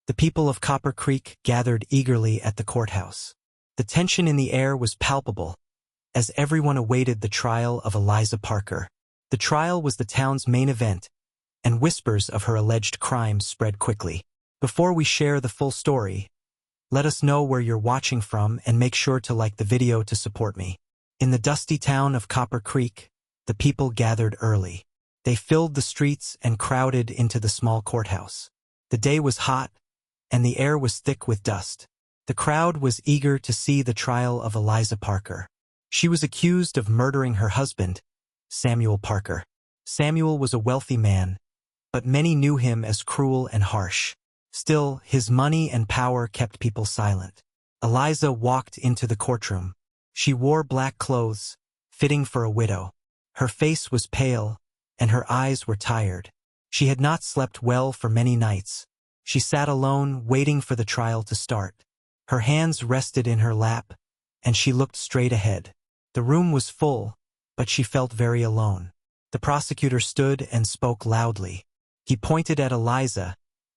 The people of Copper Creek gathered eagerly at the courthouse. The tension in the air was palpable, as everyone awaited the trial of Eliza Parker. The trial was the town's main event, and whispers of her alleged crimes spread quickly. Before we share the full story, let us know where you're watching from and make sure to like the video to support me. In the dusty town of Copper Creek, the people gathered early. They filled the streets and crowded into the small courthouse. The day was hot, and the air was thick with dust. The crowd was eager to see the trial of Eliza Parker. She was accused of murdering her husband, Samuel Parker. Samuel was a wealthy man, but many knew him as cruel and harsh. Still, his money and power kept people silent. Eliza walked into the courtroom. She wore black clothes, fitting for a widow. Her face was pale, and her eyes were tired. She had not slept well for many nights. She sat alone, waiting for the trial to start. Her hands rested in her lap, and she looked straight ahead. The room was full, but she felt very alone. The prosecutor stood and spoke loudly. He pointed at Eliza,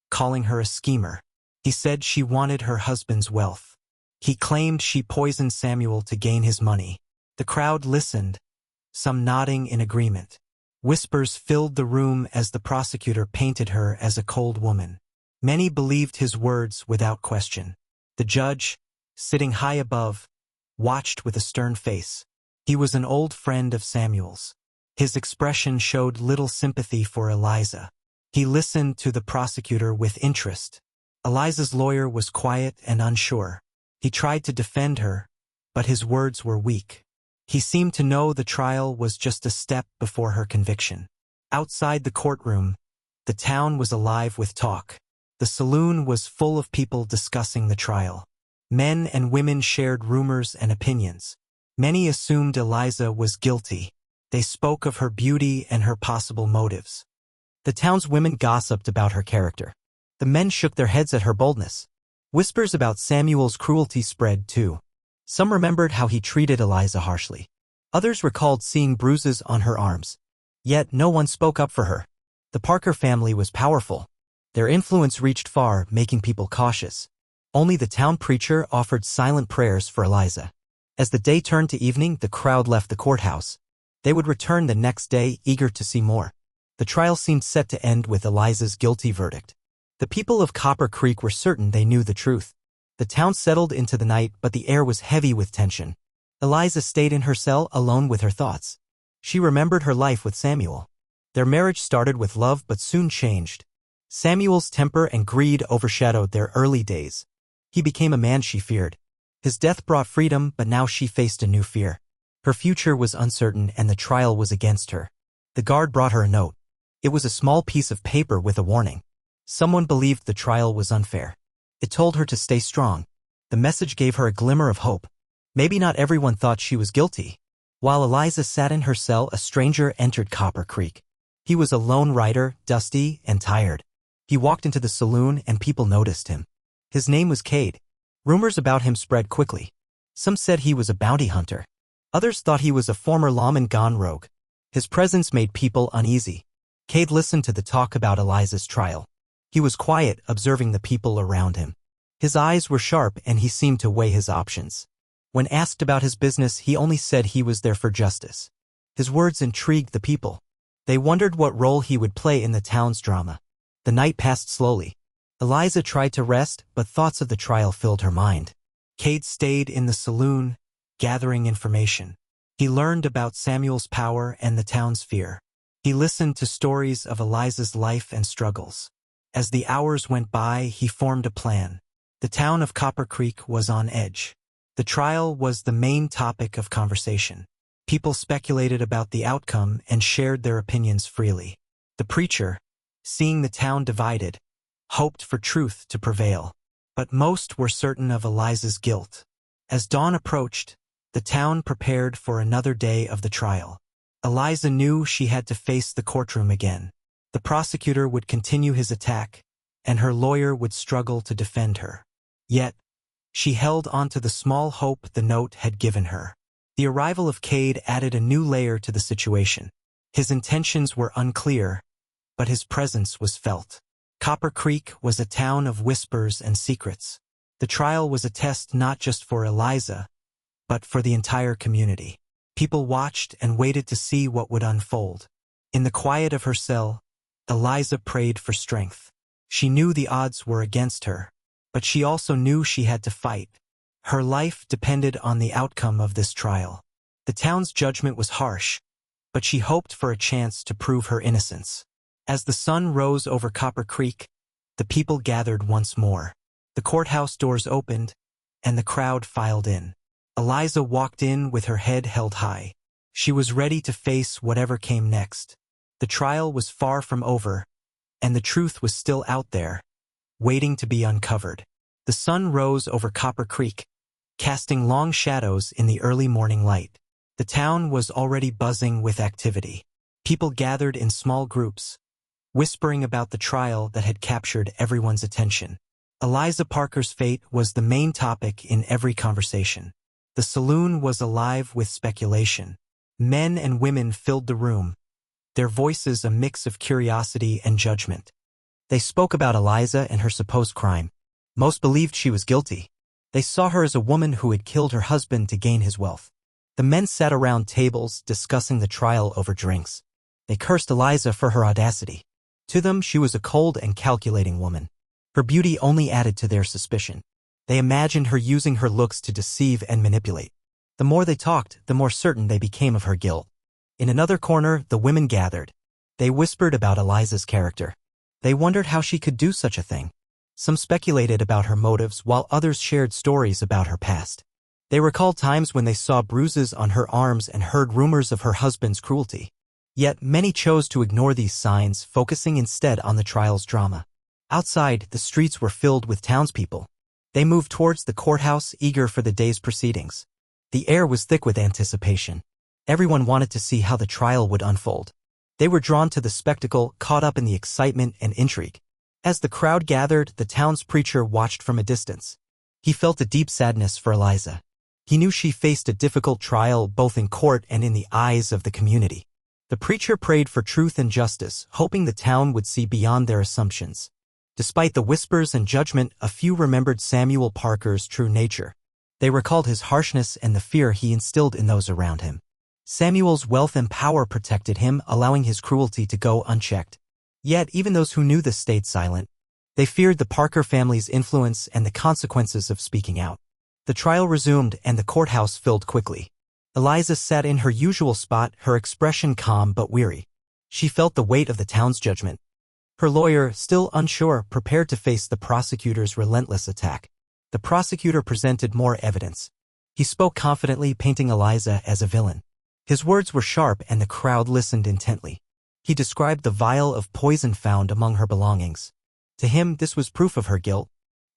calling her a schemer. He said she wanted her husband's wealth. He claimed she poisoned Samuel to gain his money. The crowd listened, some nodding in agreement. Whispers filled the room as the prosecutor painted her as a cold woman. Many believed his words without question. The judge, sitting high above, watched with a stern face. He was an old friend of Samuel's. His expression showed little sympathy for Eliza. He listened to the prosecutor with interest. Eliza's lawyer was quiet and unsure. He tried to defend her, but his words were weak. He seemed to know the trial was just a step before her conviction. Outside the courtroom, the town was alive with talk. The saloon was full of people discussing the trial. Men and women shared rumors and opinions. Many assumed Eliza was guilty. They spoke of her beauty and her possible motives. The town's women gossiped about her character. The men shook their heads at her boldness. Whispers about Samuel's cruelty spread too. Some remembered how he treated Eliza harshly. Others recalled seeing bruises on her arms. Yet no one spoke up for her. The Parker family was powerful. Their influence reached far, making people cautious. Only the town preacher offered silent prayers for Eliza. As the day turned to evening, the crowd left the courthouse. They would return the next day, eager to see more. The trial seemed set to end with Eliza's guilty verdict. The people of Copper Creek were certain they knew the truth. The town settled into the night, but the air was heavy with tension. Eliza stayed in her cell alone with her thoughts. She remembered her life with Samuel. Their marriage started with love but soon changed. Samuel's temper and greed overshadowed their early days. He became a man she feared. His death brought freedom, but now she faced a new fear. Her future was uncertain and the trial was against her. The guard brought her a note. It was a small piece of paper with a warning. Someone believed the trial was unfair. It told her to stay strong. The message gave her a glimmer of hope. Maybe not everyone thought she was guilty. While Eliza sat in her cell, a stranger entered Copper Creek. He was a lone rider, dusty and tired. He walked into the saloon and people noticed him. His name was Cade. Rumors about him spread quickly. Some said he was a bounty hunter. Others thought he was a former lawman gone rogue. His presence made people uneasy. Cade listened to the talk about Eliza's trial. He was quiet, observing the people around him. His eyes were sharp and he seemed to weigh his options. When asked about his business, he only said he was there for justice. His words intrigued the people. They wondered what role he would play in the town's drama. The night passed slowly. Eliza tried to rest, but thoughts of the trial filled her mind. Cade stayed in the saloon, gathering information. He learned about Samuel's power and the town's fear. He listened to stories of Eliza's life and struggles. As the hours went by, he formed a plan. The town of Copper Creek was on edge. The trial was the main topic of conversation. People speculated about the outcome and shared their opinions freely. The preacher, seeing the town divided, hoped for truth to prevail. But most were certain of Eliza's guilt. As dawn approached, the town prepared for another day of the trial. Eliza knew she had to face the courtroom again. The prosecutor would continue his attack, and her lawyer would struggle to defend her. Yet, she held onto the small hope the note had given her. The arrival of Cade added a new layer to the situation. His intentions were unclear, but his presence was felt. Copper Creek was a town of whispers and secrets. The trial was a test not just for Eliza, but for the entire community. People watched and waited to see what would unfold. In the quiet of her cell, Eliza prayed for strength. She knew the odds were against her, but she also knew she had to fight. Her life depended on the outcome of this trial. The town's judgment was harsh, but she hoped for a chance to prove her innocence. As the sun rose over Copper Creek, the people gathered once more. The courthouse doors opened, and the crowd filed in. Eliza walked in with her head held high. She was ready to face whatever came next. The trial was far from over, and the truth was still out there, waiting to be uncovered. The sun rose over Copper Creek, casting long shadows in the early morning light. The town was already buzzing with activity. People gathered in small groups, whispering about the trial that had captured everyone's attention. Eliza Parker's fate was the main topic in every conversation. The saloon was alive with speculation. Men and women filled the room, their voices a mix of curiosity and judgment. They spoke about Eliza and her supposed crime. Most believed she was guilty. They saw her as a woman who had killed her husband to gain his wealth. The men sat around tables discussing the trial over drinks. They cursed Eliza for her audacity. To them, she was a cold and calculating woman. Her beauty only added to their suspicion. They imagined her using her looks to deceive and manipulate. The more they talked, the more certain they became of her guilt. In another corner, the women gathered. They whispered about Eliza's character. They wondered how she could do such a thing. Some speculated about her motives, while others shared stories about her past. They recalled times when they saw bruises on her arms and heard rumors of her husband's cruelty. Yet many chose to ignore these signs, focusing instead on the trial's drama. Outside, the streets were filled with townspeople. They moved towards the courthouse, eager for the day's proceedings. The air was thick with anticipation. Everyone wanted to see how the trial would unfold. They were drawn to the spectacle, caught up in the excitement and intrigue. As the crowd gathered, the town's preacher watched from a distance. He felt a deep sadness for Eliza. He knew she faced a difficult trial both in court and in the eyes of the community. The preacher prayed for truth and justice, hoping the town would see beyond their assumptions. Despite the whispers and judgment, a few remembered Samuel Parker's true nature. They recalled his harshness and the fear he instilled in those around him. Samuel's wealth and power protected him, allowing his cruelty to go unchecked. Yet, even those who knew this stayed silent. They feared the Parker family's influence and the consequences of speaking out. The trial resumed, and the courthouse filled quickly. Eliza sat in her usual spot, her expression calm but weary. She felt the weight of the town's judgment. Her lawyer, still unsure, prepared to face the prosecutor's relentless attack. The prosecutor presented more evidence. He spoke confidently, painting Eliza as a villain. His words were sharp, and the crowd listened intently. He described the vial of poison found among her belongings. To him, this was proof of her guilt.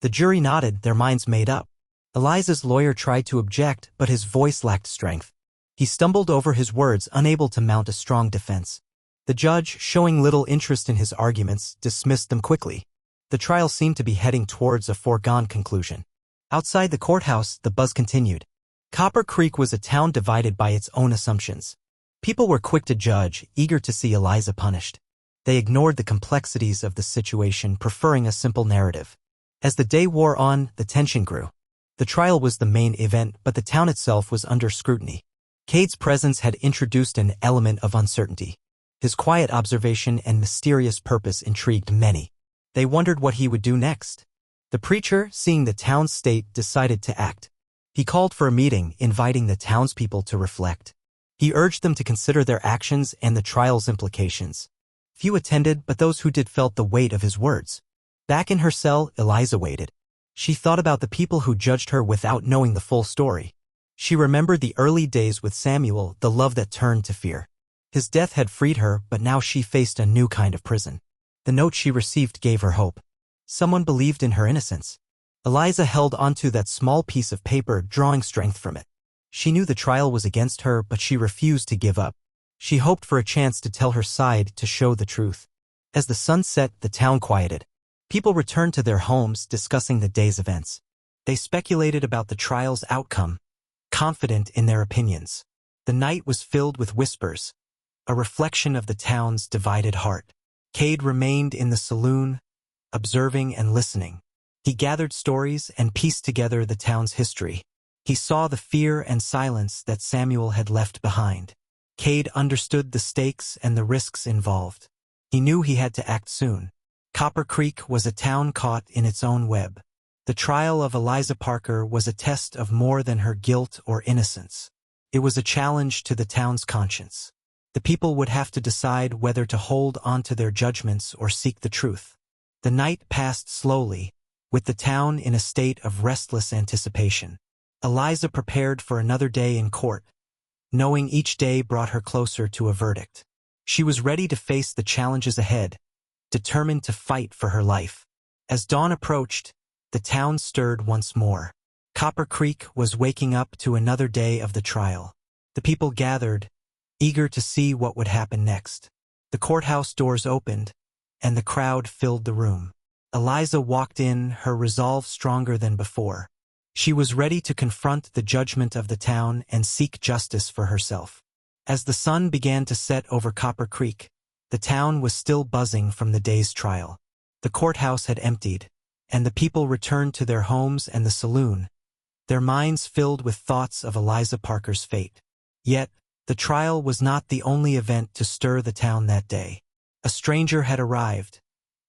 The jury nodded, their minds made up. Eliza's lawyer tried to object, but his voice lacked strength. He stumbled over his words, unable to mount a strong defense. The judge, showing little interest in his arguments, dismissed them quickly. The trial seemed to be heading towards a foregone conclusion. Outside the courthouse, the buzz continued. Copper Creek was a town divided by its own assumptions. People were quick to judge, eager to see Eliza punished. They ignored the complexities of the situation, preferring a simple narrative. As the day wore on, the tension grew. The trial was the main event, but the town itself was under scrutiny. Cade's presence had introduced an element of uncertainty. His quiet observation and mysterious purpose intrigued many. They wondered what he would do next. The preacher, seeing the town's state, decided to act. He called for a meeting, inviting the townspeople to reflect. He urged them to consider their actions and the trial's implications. Few attended, but those who did felt the weight of his words. Back in her cell, Eliza waited. She thought about the people who judged her without knowing the full story. She remembered the early days with Samuel, the love that turned to fear. His death had freed her, but now she faced a new kind of prison. The note she received gave her hope. Someone believed in her innocence. Eliza held onto that small piece of paper, drawing strength from it. She knew the trial was against her, but she refused to give up. She hoped for a chance to tell her side, to show the truth. As the sun set, the town quieted. People returned to their homes, discussing the day's events. They speculated about the trial's outcome, confident in their opinions. The night was filled with whispers, a reflection of the town's divided heart. Cade remained in the saloon, observing and listening. He gathered stories and pieced together the town's history. He saw the fear and silence that Samuel had left behind. Cade understood the stakes and the risks involved. He knew he had to act soon. Copper Creek was a town caught in its own web. The trial of Eliza Parker was a test of more than her guilt or innocence. It was a challenge to the town's conscience. The people would have to decide whether to hold on to their judgments or seek the truth. The night passed slowly, with the town in a state of restless anticipation. Eliza prepared for another day in court, knowing each day brought her closer to a verdict. She was ready to face the challenges ahead, determined to fight for her life. As dawn approached, the town stirred once more. Copper Creek was waking up to another day of the trial. The people gathered, eager to see what would happen next. The courthouse doors opened, and the crowd filled the room. Eliza walked in, her resolve stronger than before. She was ready to confront the judgment of the town and seek justice for herself. As the sun began to set over Copper Creek, the town was still buzzing from the day's trial. The courthouse had emptied, and the people returned to their homes and the saloon, their minds filled with thoughts of Eliza Parker's fate. Yet, the trial was not the only event to stir the town that day. A stranger had arrived,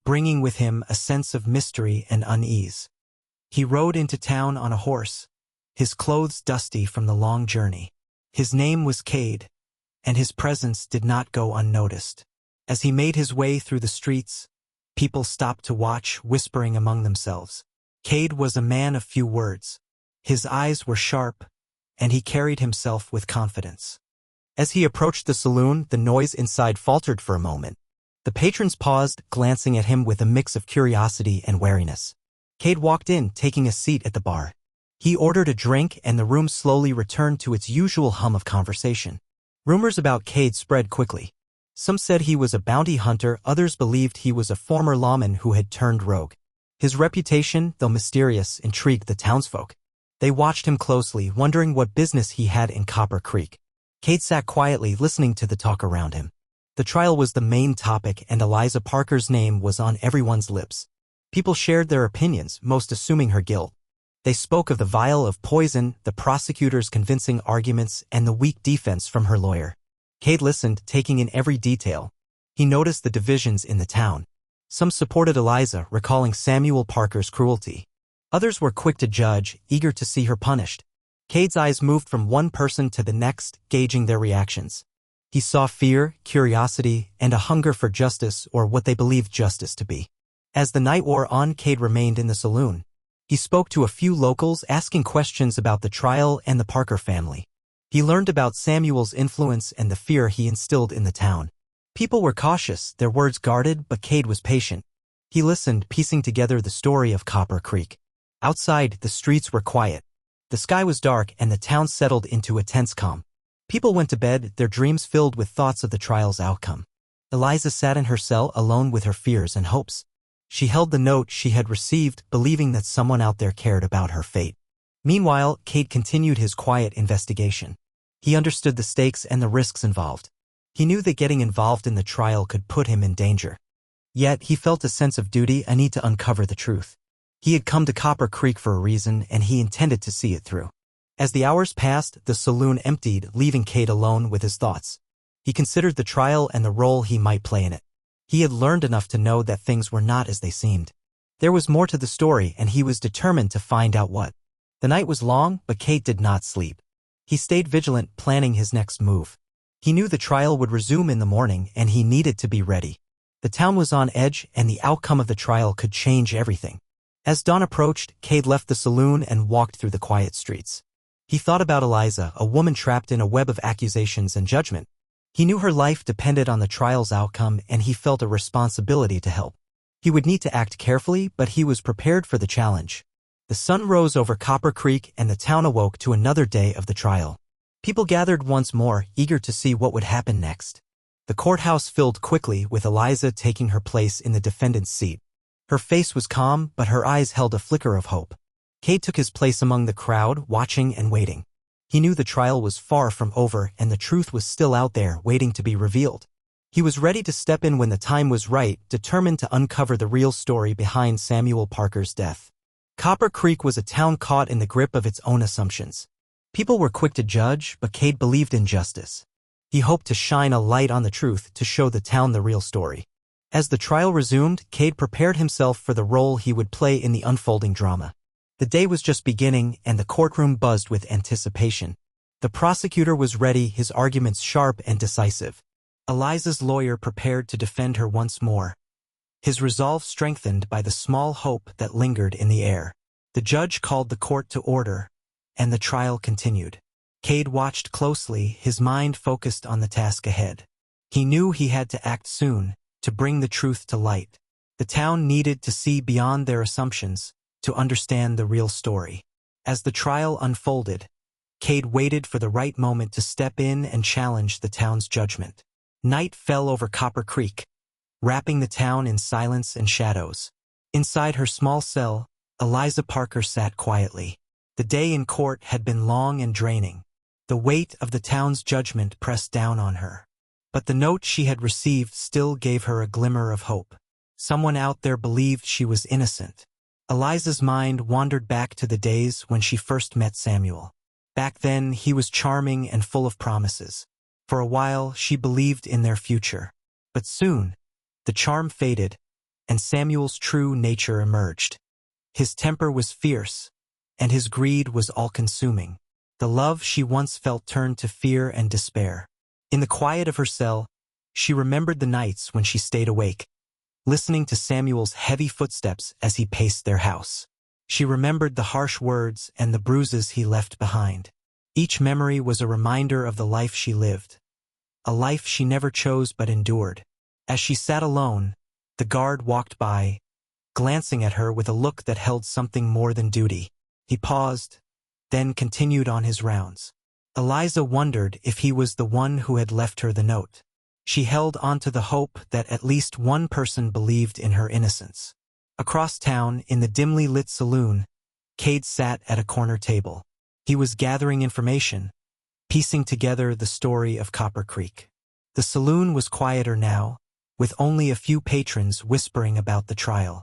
bringing with him a sense of mystery and unease. He rode into town on a horse, his clothes dusty from the long journey. His name was Cade, and his presence did not go unnoticed. As he made his way through the streets, people stopped to watch, whispering among themselves. Cade was a man of few words. His eyes were sharp, and he carried himself with confidence. As he approached the saloon, the noise inside faltered for a moment. The patrons paused, glancing at him with a mix of curiosity and wariness. Cade walked in, taking a seat at the bar. He ordered a drink, and the room slowly returned to its usual hum of conversation. Rumors about Cade spread quickly. Some said he was a bounty hunter, others believed he was a former lawman who had turned rogue. His reputation, though mysterious, intrigued the townsfolk. They watched him closely, wondering what business he had in Copper Creek. Cade sat quietly, listening to the talk around him. The trial was the main topic, and Eliza Parker's name was on everyone's lips. People shared their opinions, most assuming her guilt. They spoke of the vial of poison, the prosecutor's convincing arguments, and the weak defense from her lawyer. Cade listened, taking in every detail. He noticed the divisions in the town. Some supported Eliza, recalling Samuel Parker's cruelty. Others were quick to judge, eager to see her punished. Cade's eyes moved from one person to the next, gauging their reactions. He saw fear, curiosity, and a hunger for justice, or what they believed justice to be. As the night wore on, Cade remained in the saloon. He spoke to a few locals, asking questions about the trial and the Parker family. He learned about Samuel's influence and the fear he instilled in the town. People were cautious, their words guarded, but Cade was patient. He listened, piecing together the story of Copper Creek. Outside, the streets were quiet. The sky was dark, and the town settled into a tense calm. People went to bed, their dreams filled with thoughts of the trial's outcome. Eliza sat in her cell, alone with her fears and hopes. She held the note she had received, believing that someone out there cared about her fate. Meanwhile, Cade continued his quiet investigation. He understood the stakes and the risks involved. He knew that getting involved in the trial could put him in danger. Yet, he felt a sense of duty, a need to uncover the truth. He had come to Copper Creek for a reason, and he intended to see it through. As the hours passed, the saloon emptied, leaving Cade alone with his thoughts. He considered the trial and the role he might play in it. He had learned enough to know that things were not as they seemed. There was more to the story, and he was determined to find out what. The night was long, but Cade did not sleep. He stayed vigilant, planning his next move. He knew the trial would resume in the morning, and he needed to be ready. The town was on edge, and the outcome of the trial could change everything. As dawn approached, Cade left the saloon and walked through the quiet streets. He thought about Eliza, a woman trapped in a web of accusations and judgment. He knew her life depended on the trial's outcome, and he felt a responsibility to help. He would need to act carefully, but he was prepared for the challenge. The sun rose over Copper Creek, and the town awoke to another day of the trial. People gathered once more, eager to see what would happen next. The courthouse filled quickly, with Eliza taking her place in the defendant's seat. Her face was calm, but her eyes held a flicker of hope. Cade took his place among the crowd, watching and waiting. He knew the trial was far from over, and the truth was still out there, waiting to be revealed. He was ready to step in when the time was right, determined to uncover the real story behind Samuel Parker's death. Copper Creek was a town caught in the grip of its own assumptions. People were quick to judge, but Cade believed in justice. He hoped to shine a light on the truth to show the town the real story. As the trial resumed, Cade prepared himself for the role he would play in the unfolding drama. The day was just beginning, and the courtroom buzzed with anticipation. The prosecutor was ready, his arguments sharp and decisive. Eliza's lawyer prepared to defend her once more, his resolve strengthened by the small hope that lingered in the air. The judge called the court to order, and the trial continued. Cade watched closely, his mind focused on the task ahead. He knew he had to act soon, to bring the truth to light. The town needed to see beyond their assumptions, to understand the real story. As the trial unfolded, Cade waited for the right moment to step in and challenge the town's judgment. Night fell over Copper Creek, wrapping the town in silence and shadows. Inside her small cell, Eliza Parker sat quietly. The day in court had been long and draining. The weight of the town's judgment pressed down on her. But the note she had received still gave her a glimmer of hope. Someone out there believed she was innocent. Eliza's mind wandered back to the days when she first met Samuel. Back then, he was charming and full of promises. For a while, she believed in their future. But soon, the charm faded, and Samuel's true nature emerged. His temper was fierce, and his greed was all-consuming. The love she once felt turned to fear and despair. In the quiet of her cell, she remembered the nights when she stayed awake, listening to Samuel's heavy footsteps as he paced their house. She remembered the harsh words and the bruises he left behind. Each memory was a reminder of the life she lived, a life she never chose but endured. As she sat alone, the guard walked by, glancing at her with a look that held something more than duty. He paused, then continued on his rounds. Eliza wondered if he was the one who had left her the note. She held onto the hope that at least one person believed in her innocence. Across town, in the dimly lit saloon, Cade sat at a corner table. He was gathering information, piecing together the story of Copper Creek. The saloon was quieter now, with only a few patrons whispering about the trial.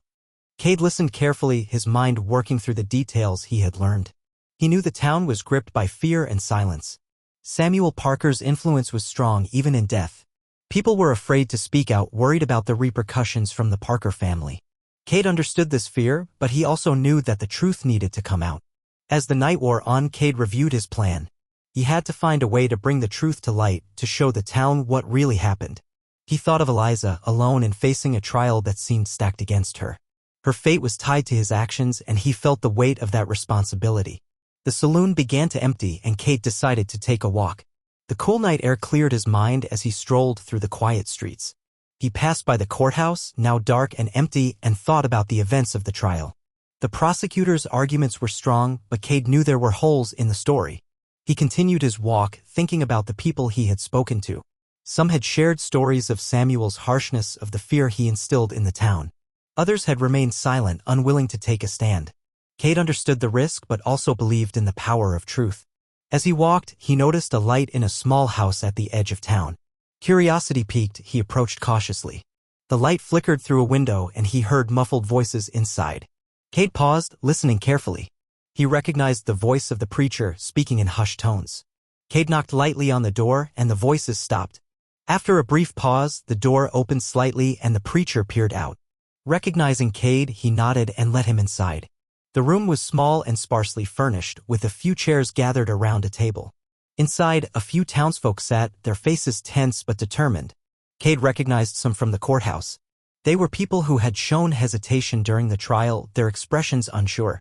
Cade listened carefully, his mind working through the details he had learned. He knew the town was gripped by fear and silence. Samuel Parker's influence was strong even in death. People were afraid to speak out, worried about the repercussions from the Parker family. Cade understood this fear, but he also knew that the truth needed to come out. As the night wore on, Cade reviewed his plan. He had to find a way to bring the truth to light, to show the town what really happened. He thought of Eliza, alone and facing a trial that seemed stacked against her. Her fate was tied to his actions, and he felt the weight of that responsibility. The saloon began to empty, and Cade decided to take a walk. The cool night air cleared his mind as he strolled through the quiet streets. He passed by the courthouse, now dark and empty, and thought about the events of the trial. The prosecutor's arguments were strong, but Cade knew there were holes in the story. He continued his walk, thinking about the people he had spoken to. Some had shared stories of Samuel's harshness, of the fear he instilled in the town. Others had remained silent, unwilling to take a stand. Cade understood the risk but also believed in the power of truth. As he walked, he noticed a light in a small house at the edge of town. Curiosity piqued, he approached cautiously. The light flickered through a window and he heard muffled voices inside. Cade paused, listening carefully. He recognized the voice of the preacher, speaking in hushed tones. Cade knocked lightly on the door and the voices stopped. After a brief pause, the door opened slightly and the preacher peered out. Recognizing Cade, he nodded and let him inside. The room was small and sparsely furnished, with a few chairs gathered around a table. Inside, a few townsfolk sat, their faces tense but determined. Cade recognized some from the courthouse. They were people who had shown hesitation during the trial, their expressions unsure.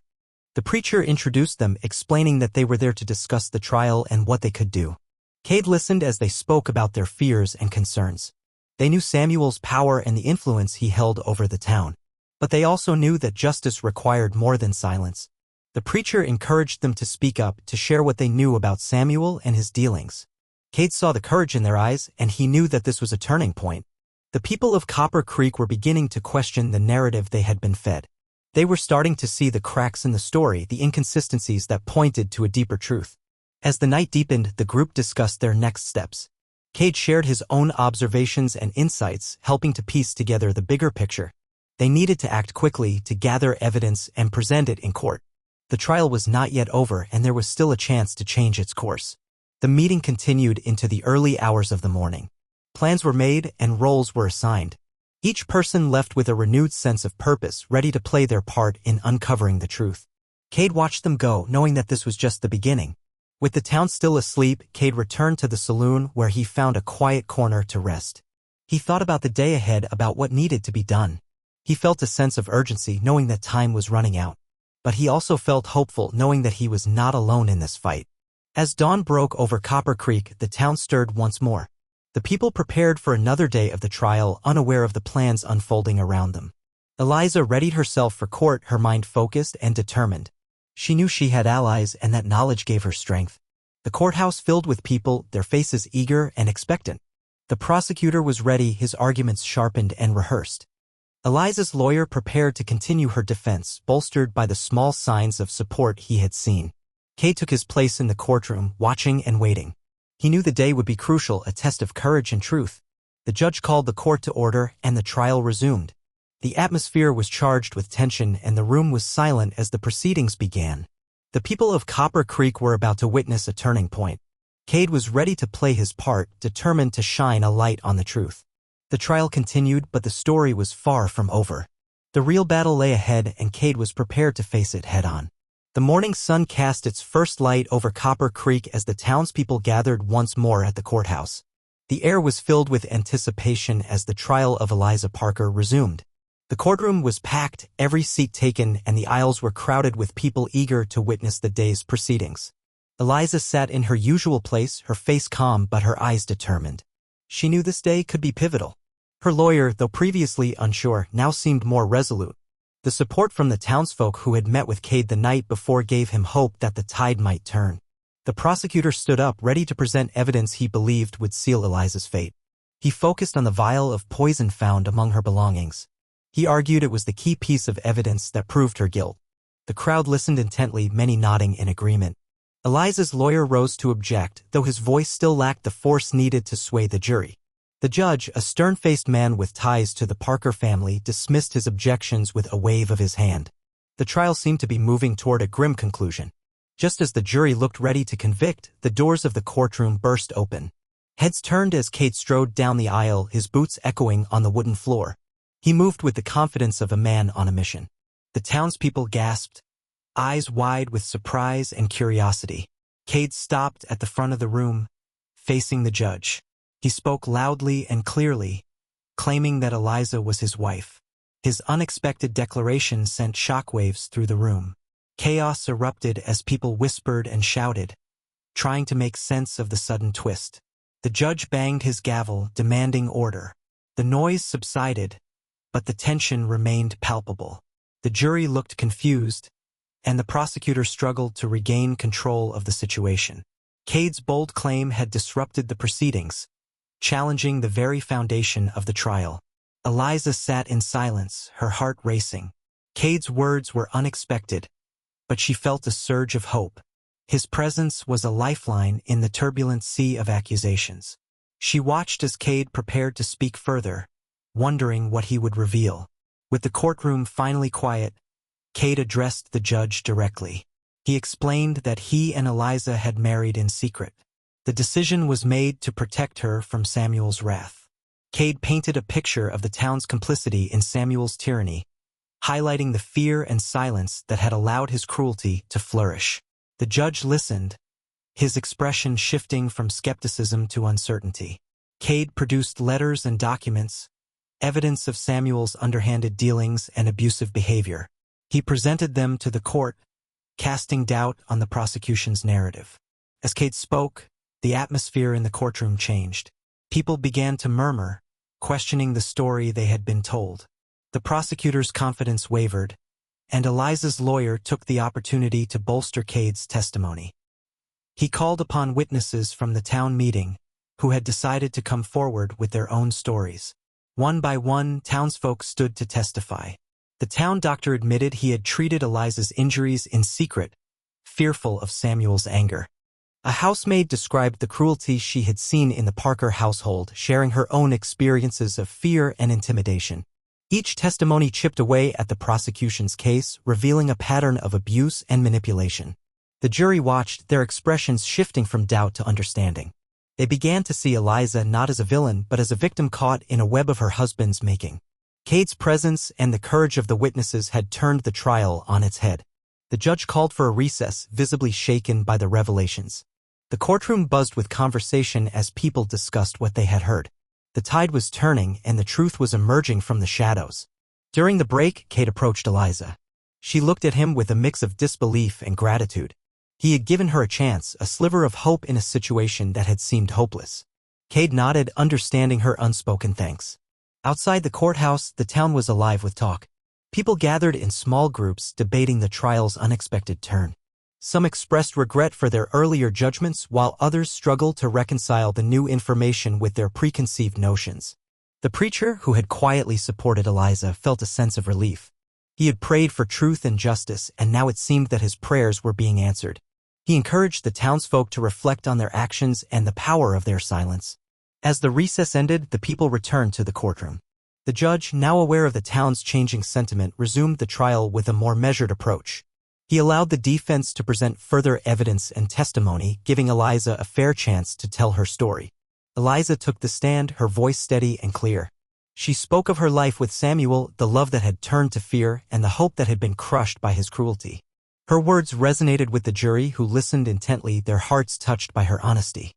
The preacher introduced them, explaining that they were there to discuss the trial and what they could do. Cade listened as they spoke about their fears and concerns. They knew Samuel's power and the influence he held over the town. But they also knew that justice required more than silence. The preacher encouraged them to speak up, to share what they knew about Samuel and his dealings. Cade saw the courage in their eyes, and he knew that this was a turning point. The people of Copper Creek were beginning to question the narrative they had been fed. They were starting to see the cracks in the story, the inconsistencies that pointed to a deeper truth. As the night deepened, the group discussed their next steps. Cade shared his own observations and insights, helping to piece together the bigger picture. They needed to act quickly to gather evidence and present it in court. The trial was not yet over, and there was still a chance to change its course. The meeting continued into the early hours of the morning. Plans were made and roles were assigned. Each person left with a renewed sense of purpose, ready to play their part in uncovering the truth. Cade watched them go, knowing that this was just the beginning. With the town still asleep, Cade returned to the saloon where he found a quiet corner to rest. He thought about the day ahead, about what needed to be done. He felt a sense of urgency, knowing that time was running out. But he also felt hopeful, knowing that he was not alone in this fight. As dawn broke over Copper Creek, the town stirred once more. The people prepared for another day of the trial, unaware of the plans unfolding around them. Eliza readied herself for court, her mind focused and determined. She knew she had allies, and that knowledge gave her strength. The courthouse filled with people, their faces eager and expectant. The prosecutor was ready, his arguments sharpened and rehearsed. Eliza's lawyer prepared to continue her defense, bolstered by the small signs of support he had seen. Cade took his place in the courtroom, watching and waiting. He knew the day would be crucial, a test of courage and truth. The judge called the court to order, and the trial resumed. The atmosphere was charged with tension, and the room was silent as the proceedings began. The people of Copper Creek were about to witness a turning point. Cade was ready to play his part, determined to shine a light on the truth. The trial continued, but the story was far from over. The real battle lay ahead, and Cade was prepared to face it head-on. The morning sun cast its first light over Copper Creek as the townspeople gathered once more at the courthouse. The air was filled with anticipation as the trial of Eliza Parker resumed. The courtroom was packed, every seat taken, and the aisles were crowded with people eager to witness the day's proceedings. Eliza sat in her usual place, her face calm but her eyes determined. She knew this day could be pivotal. Her lawyer, though previously unsure, now seemed more resolute. The support from the townsfolk who had met with Cade the night before gave him hope that the tide might turn. The prosecutor stood up, ready to present evidence he believed would seal Eliza's fate. He focused on the vial of poison found among her belongings. He argued it was the key piece of evidence that proved her guilt. The crowd listened intently, many nodding in agreement. Eliza's lawyer rose to object, though his voice still lacked the force needed to sway the jury. The judge, a stern-faced man with ties to the Parker family, dismissed his objections with a wave of his hand. The trial seemed to be moving toward a grim conclusion. Just as the jury looked ready to convict, the doors of the courtroom burst open. Heads turned as Cade strode down the aisle, his boots echoing on the wooden floor. He moved with the confidence of a man on a mission. The townspeople gasped, eyes wide with surprise and curiosity. Cade stopped at the front of the room, facing the judge. He spoke loudly and clearly, claiming that Eliza was his wife. His unexpected declaration sent shockwaves through the room. Chaos erupted as people whispered and shouted, trying to make sense of the sudden twist. The judge banged his gavel, demanding order. The noise subsided, but the tension remained palpable. The jury looked confused, and the prosecutor struggled to regain control of the situation. Cade's bold claim had disrupted the proceedings, challenging the very foundation of the trial. Eliza sat in silence, her heart racing. Cade's words were unexpected, but she felt a surge of hope. His presence was a lifeline in the turbulent sea of accusations. She watched as Cade prepared to speak further, wondering what he would reveal. With the courtroom finally quiet, Cade addressed the judge directly. He explained that he and Eliza had married in secret. The decision was made to protect her from Samuel's wrath. Cade painted a picture of the town's complicity in Samuel's tyranny, highlighting the fear and silence that had allowed his cruelty to flourish. The judge listened, his expression shifting from skepticism to uncertainty. Cade produced letters and documents, evidence of Samuel's underhanded dealings and abusive behavior. He presented them to the court, casting doubt on the prosecution's narrative. As Cade spoke, the atmosphere in the courtroom changed. People began to murmur, questioning the story they had been told. The prosecutor's confidence wavered, and Eliza's lawyer took the opportunity to bolster Cade's testimony. He called upon witnesses from the town meeting, who had decided to come forward with their own stories. One by one, townsfolk stood to testify. The town doctor admitted he had treated Eliza's injuries in secret, fearful of Samuel's anger. A housemaid described the cruelty she had seen in the Parker household, sharing her own experiences of fear and intimidation. Each testimony chipped away at the prosecution's case, revealing a pattern of abuse and manipulation. The jury watched, their expressions shifting from doubt to understanding. They began to see Eliza not as a villain but as a victim caught in a web of her husband's making. Cade's presence and the courage of the witnesses had turned the trial on its head. The judge called for a recess, visibly shaken by the revelations. The courtroom buzzed with conversation as people discussed what they had heard. The tide was turning and the truth was emerging from the shadows. During the break, Cade approached Eliza. She looked at him with a mix of disbelief and gratitude. He had given her a chance, a sliver of hope in a situation that had seemed hopeless. Cade nodded, understanding her unspoken thanks. Outside the courthouse, the town was alive with talk. People gathered in small groups, debating the trial's unexpected turn. Some expressed regret for their earlier judgments, while others struggled to reconcile the new information with their preconceived notions. The preacher, who had quietly supported Eliza, felt a sense of relief. He had prayed for truth and justice, and now it seemed that his prayers were being answered. He encouraged the townsfolk to reflect on their actions and the power of their silence. As the recess ended, the people returned to the courtroom. The judge, now aware of the town's changing sentiment, resumed the trial with a more measured approach. He allowed the defense to present further evidence and testimony, giving Eliza a fair chance to tell her story. Eliza took the stand, her voice steady and clear. She spoke of her life with Samuel, the love that had turned to fear, and the hope that had been crushed by his cruelty. Her words resonated with the jury, who listened intently, their hearts touched by her honesty.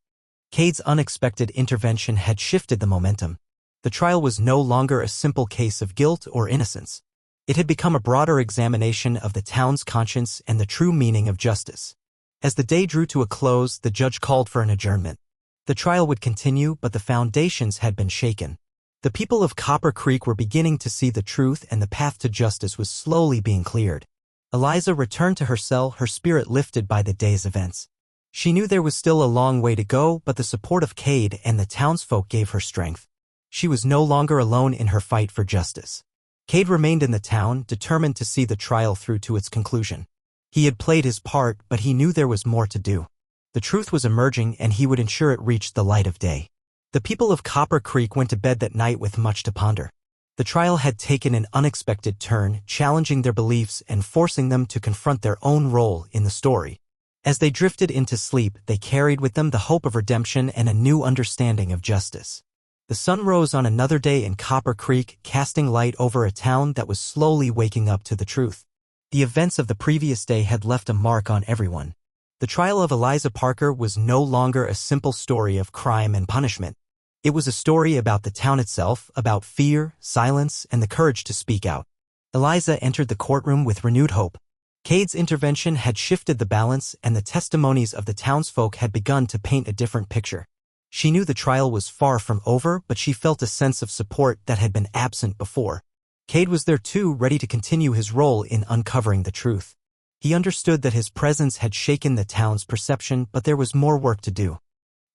Cade's unexpected intervention had shifted the momentum. The trial was no longer a simple case of guilt or innocence. It had become a broader examination of the town's conscience and the true meaning of justice. As the day drew to a close, the judge called for an adjournment. The trial would continue, but the foundations had been shaken. The people of Copper Creek were beginning to see the truth, and the path to justice was slowly being cleared. Eliza returned to her cell, her spirit lifted by the day's events. She knew there was still a long way to go, but the support of Cade and the townsfolk gave her strength. She was no longer alone in her fight for justice. Cade remained in the town, determined to see the trial through to its conclusion. He had played his part, but he knew there was more to do. The truth was emerging, and he would ensure it reached the light of day. The people of Copper Creek went to bed that night with much to ponder. The trial had taken an unexpected turn, challenging their beliefs and forcing them to confront their own role in the story. As they drifted into sleep, they carried with them the hope of redemption and a new understanding of justice. The sun rose on another day in Copper Creek, casting light over a town that was slowly waking up to the truth. The events of the previous day had left a mark on everyone. The trial of Eliza Parker was no longer a simple story of crime and punishment. It was a story about the town itself, about fear, silence, and the courage to speak out. Eliza entered the courtroom with renewed hope. Cade's intervention had shifted the balance, and the testimonies of the townsfolk had begun to paint a different picture. She knew the trial was far from over, but she felt a sense of support that had been absent before. Cade was there too, ready to continue his role in uncovering the truth. He understood that his presence had shaken the town's perception, but there was more work to do.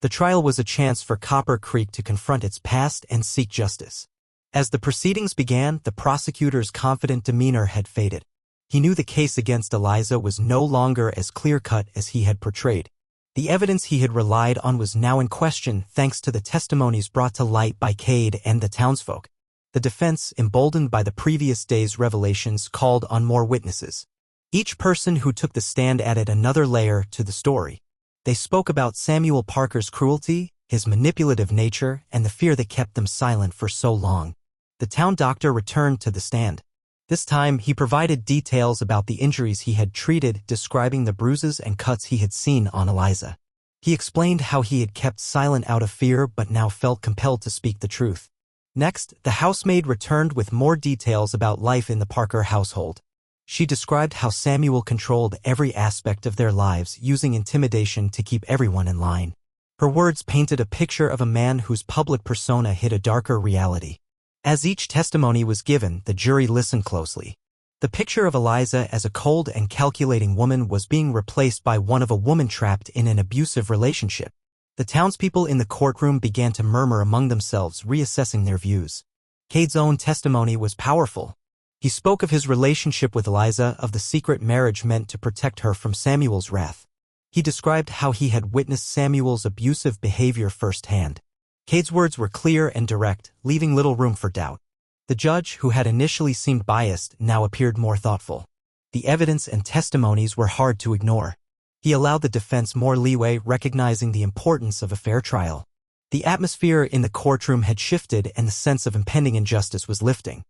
The trial was a chance for Copper Creek to confront its past and seek justice. As the proceedings began, the prosecutor's confident demeanor had faded. He knew the case against Eliza was no longer as clear-cut as he had portrayed. The evidence he had relied on was now in question, thanks to the testimonies brought to light by Cade and the townsfolk. The defense, emboldened by the previous day's revelations, called on more witnesses. Each person who took the stand added another layer to the story. They spoke about Samuel Parker's cruelty, his manipulative nature, and the fear that kept them silent for so long. The town doctor returned to the stand. This time, he provided details about the injuries he had treated, describing the bruises and cuts he had seen on Eliza. He explained how he had kept silent out of fear but now felt compelled to speak the truth. Next, the housemaid returned with more details about life in the Parker household. She described how Samuel controlled every aspect of their lives, using intimidation to keep everyone in line. Her words painted a picture of a man whose public persona hid a darker reality. As each testimony was given, the jury listened closely. The picture of Eliza as a cold and calculating woman was being replaced by one of a woman trapped in an abusive relationship. The townspeople in the courtroom began to murmur among themselves, reassessing their views. Cade's own testimony was powerful. He spoke of his relationship with Eliza, of the secret marriage meant to protect her from Samuel's wrath. He described how he had witnessed Samuel's abusive behavior firsthand. Cade's words were clear and direct, leaving little room for doubt. The judge, who had initially seemed biased, now appeared more thoughtful. The evidence and testimonies were hard to ignore. He allowed the defense more leeway, recognizing the importance of a fair trial. The atmosphere in the courtroom had shifted and the sense of impending injustice was lifting.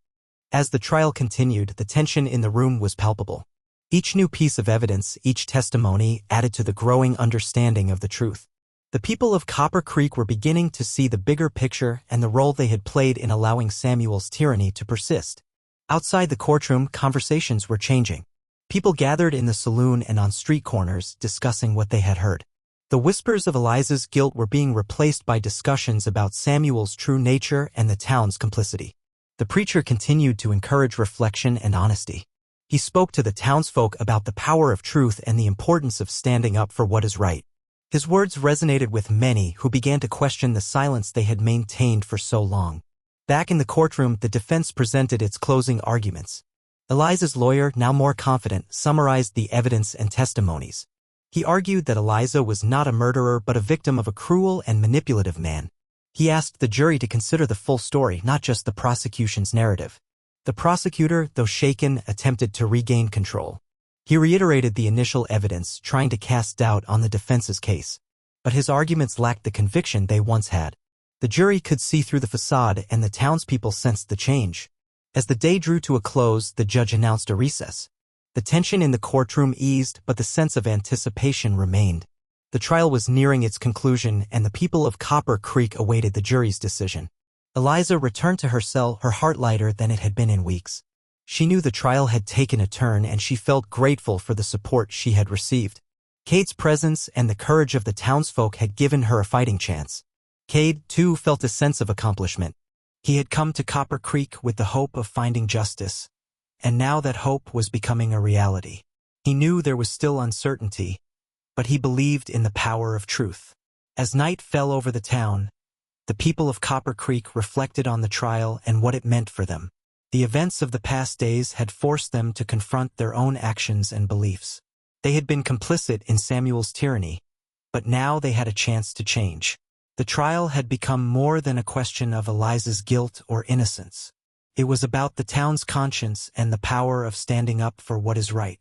As the trial continued, the tension in the room was palpable. Each new piece of evidence, each testimony, added to the growing understanding of the truth. The people of Copper Creek were beginning to see the bigger picture and the role they had played in allowing Samuel's tyranny to persist. Outside the courtroom, conversations were changing. People gathered in the saloon and on street corners, discussing what they had heard. The whispers of Eliza's guilt were being replaced by discussions about Samuel's true nature and the town's complicity. The preacher continued to encourage reflection and honesty. He spoke to the townsfolk about the power of truth and the importance of standing up for what is right. His words resonated with many who began to question the silence they had maintained for so long. Back in the courtroom, the defense presented its closing arguments. Eliza's lawyer, now more confident, summarized the evidence and testimonies. He argued that Eliza was not a murderer but a victim of a cruel and manipulative man. He asked the jury to consider the full story, not just the prosecution's narrative. The prosecutor, though shaken, attempted to regain control. He reiterated the initial evidence, trying to cast doubt on the defense's case. But his arguments lacked the conviction they once had. The jury could see through the facade, and the townspeople sensed the change. As the day drew to a close, the judge announced a recess. The tension in the courtroom eased, but the sense of anticipation remained. The trial was nearing its conclusion, and the people of Copper Creek awaited the jury's decision. Eliza returned to her cell, her heart lighter than it had been in weeks. She knew the trial had taken a turn, and she felt grateful for the support she had received. Cade's presence and the courage of the townsfolk had given her a fighting chance. Cade, too, felt a sense of accomplishment. He had come to Copper Creek with the hope of finding justice, and now that hope was becoming a reality. He knew there was still uncertainty, but he believed in the power of truth. As night fell over the town, the people of Copper Creek reflected on the trial and what it meant for them. The events of the past days had forced them to confront their own actions and beliefs. They had been complicit in Samuel's tyranny, but now they had a chance to change. The trial had become more than a question of Eliza's guilt or innocence. It was about the town's conscience and the power of standing up for what is right.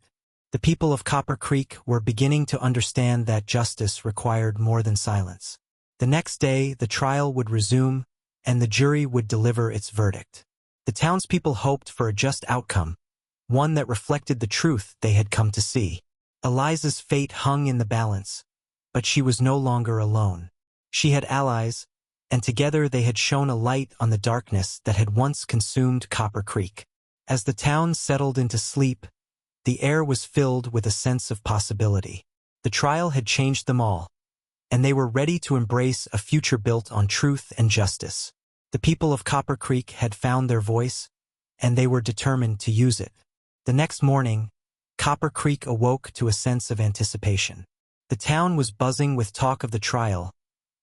The people of Copper Creek were beginning to understand that justice required more than silence. The next day, the trial would resume, and the jury would deliver its verdict. The townspeople hoped for a just outcome, one that reflected the truth they had come to see. Eliza's fate hung in the balance, but she was no longer alone. She had allies, and together they had shone a light on the darkness that had once consumed Copper Creek. As the town settled into sleep, the air was filled with a sense of possibility. The trial had changed them all, and they were ready to embrace a future built on truth and justice. The people of Copper Creek had found their voice, and they were determined to use it. The next morning, Copper Creek awoke to a sense of anticipation. The town was buzzing with talk of the trial,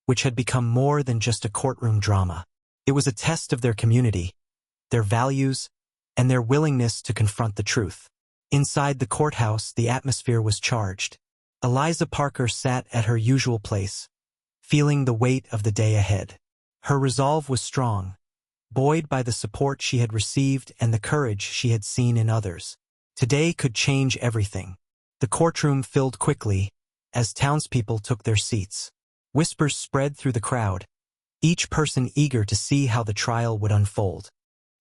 which had become more than just a courtroom drama. It was a test of their community, their values, and their willingness to confront the truth. Inside the courthouse, the atmosphere was charged. Eliza Parker sat at her usual place, feeling the weight of the day ahead. Her resolve was strong, buoyed by the support she had received and the courage she had seen in others. Today could change everything. The courtroom filled quickly as townspeople took their seats. Whispers spread through the crowd, each person eager to see how the trial would unfold.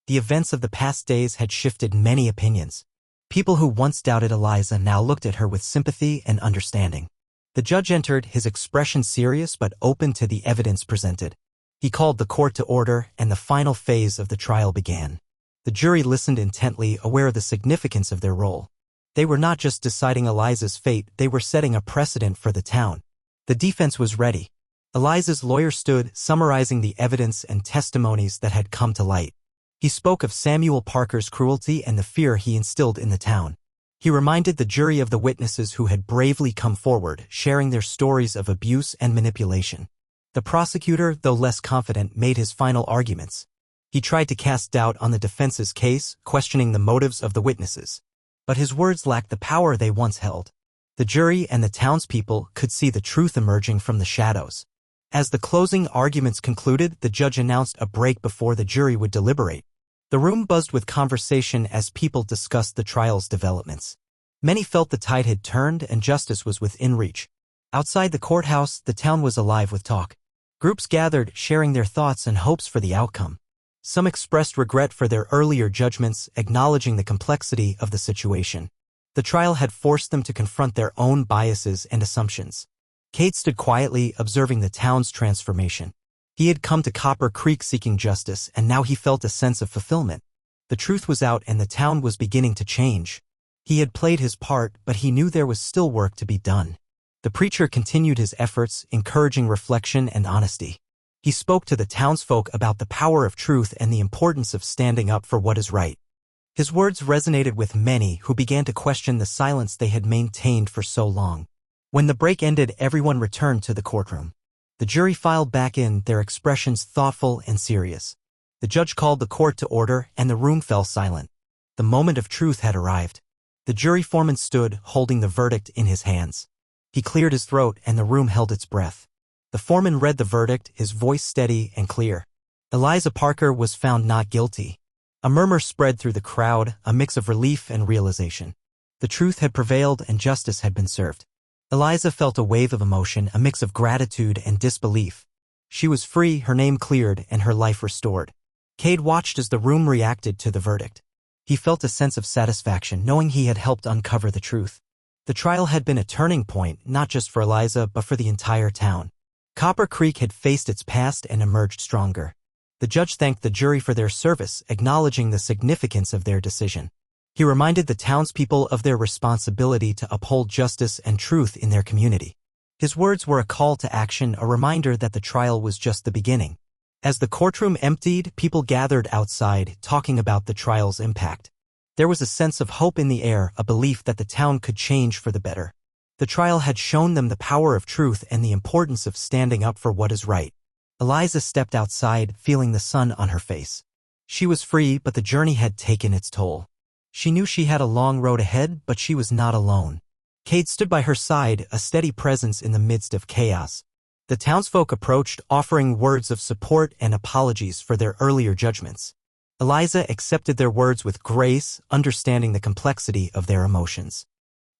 The events of the past days had shifted many opinions. People who once doubted Eliza now looked at her with sympathy and understanding. The judge entered, his expression serious but open to the evidence presented. He called the court to order, and the final phase of the trial began. The jury listened intently, aware of the significance of their role. They were not just deciding Eliza's fate, they were setting a precedent for the town. The defense was ready. Eliza's lawyer stood, summarizing the evidence and testimonies that had come to light. He spoke of Samuel Parker's cruelty and the fear he instilled in the town. He reminded the jury of the witnesses who had bravely come forward, sharing their stories of abuse and manipulation. The prosecutor, though less confident, made his final arguments. He tried to cast doubt on the defense's case, questioning the motives of the witnesses. But his words lacked the power they once held. The jury and the townspeople could see the truth emerging from the shadows. As the closing arguments concluded, the judge announced a break before the jury would deliberate. The room buzzed with conversation as people discussed the trial's developments. Many felt the tide had turned and justice was within reach. Outside the courthouse, the town was alive with talk. Groups gathered, sharing their thoughts and hopes for the outcome. Some expressed regret for their earlier judgments, acknowledging the complexity of the situation. The trial had forced them to confront their own biases and assumptions. Cade stood quietly, observing the town's transformation. He had come to Copper Creek seeking justice, and now he felt a sense of fulfillment. The truth was out and the town was beginning to change. He had played his part, but he knew there was still work to be done. The preacher continued his efforts, encouraging reflection and honesty. He spoke to the townsfolk about the power of truth and the importance of standing up for what is right. His words resonated with many who began to question the silence they had maintained for so long. When the break ended, everyone returned to the courtroom. The jury filed back in, their expressions thoughtful and serious. The judge called the court to order, and the room fell silent. The moment of truth had arrived. The jury foreman stood, holding the verdict in his hands. He cleared his throat, and the room held its breath. The foreman read the verdict, his voice steady and clear. Eliza Parker was found not guilty. A murmur spread through the crowd, a mix of relief and realization. The truth had prevailed and justice had been served. Eliza felt a wave of emotion, a mix of gratitude and disbelief. She was free, her name cleared, and her life restored. Cade watched as the room reacted to the verdict. He felt a sense of satisfaction, knowing he had helped uncover the truth. The trial had been a turning point, not just for Eliza, but for the entire town. Copper Creek had faced its past and emerged stronger. The judge thanked the jury for their service, acknowledging the significance of their decision. He reminded the townspeople of their responsibility to uphold justice and truth in their community. His words were a call to action, a reminder that the trial was just the beginning. As the courtroom emptied, people gathered outside, talking about the trial's impact. There was a sense of hope in the air, a belief that the town could change for the better. The trial had shown them the power of truth and the importance of standing up for what is right. Eliza stepped outside, feeling the sun on her face. She was free, but the journey had taken its toll. She knew she had a long road ahead, but she was not alone. Cade stood by her side, a steady presence in the midst of chaos. The townsfolk approached, offering words of support and apologies for their earlier judgments. Eliza accepted their words with grace, understanding the complexity of their emotions.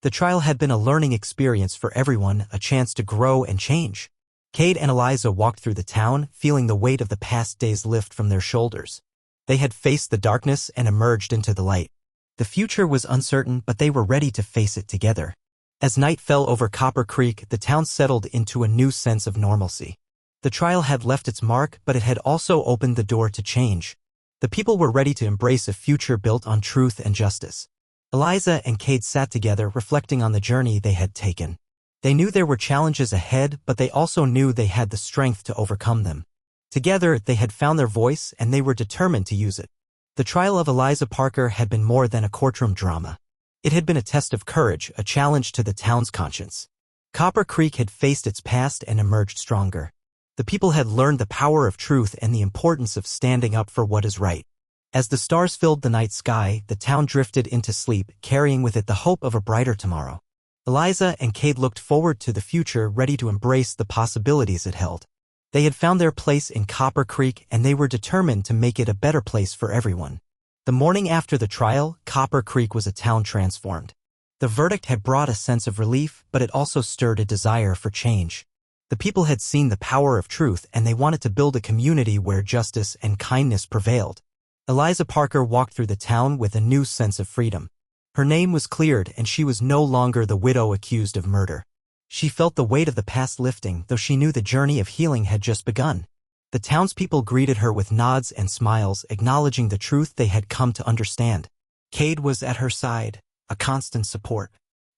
The trial had been a learning experience for everyone, a chance to grow and change. Cade and Eliza walked through the town, feeling the weight of the past days lift from their shoulders. They had faced the darkness and emerged into the light. The future was uncertain, but they were ready to face it together. As night fell over Copper Creek, the town settled into a new sense of normalcy. The trial had left its mark, but it had also opened the door to change. The people were ready to embrace a future built on truth and justice. Eliza and Cade sat together, reflecting on the journey they had taken. They knew there were challenges ahead, but they also knew they had the strength to overcome them. Together, they had found their voice, and they were determined to use it. The trial of Eliza Parker had been more than a courtroom drama. It had been a test of courage, a challenge to the town's conscience. Copper Creek had faced its past and emerged stronger. The people had learned the power of truth and the importance of standing up for what is right. As the stars filled the night sky, the town drifted into sleep, carrying with it the hope of a brighter tomorrow. Eliza and Cade looked forward to the future, ready to embrace the possibilities it held. They had found their place in Copper Creek, and they were determined to make it a better place for everyone. The morning after the trial, Copper Creek was a town transformed. The verdict had brought a sense of relief, but it also stirred a desire for change. The people had seen the power of truth, and they wanted to build a community where justice and kindness prevailed. Eliza Parker walked through the town with a new sense of freedom. Her name was cleared, and she was no longer the widow accused of murder. She felt the weight of the past lifting, though she knew the journey of healing had just begun. The townspeople greeted her with nods and smiles, acknowledging the truth they had come to understand. Cade was at her side, a constant support.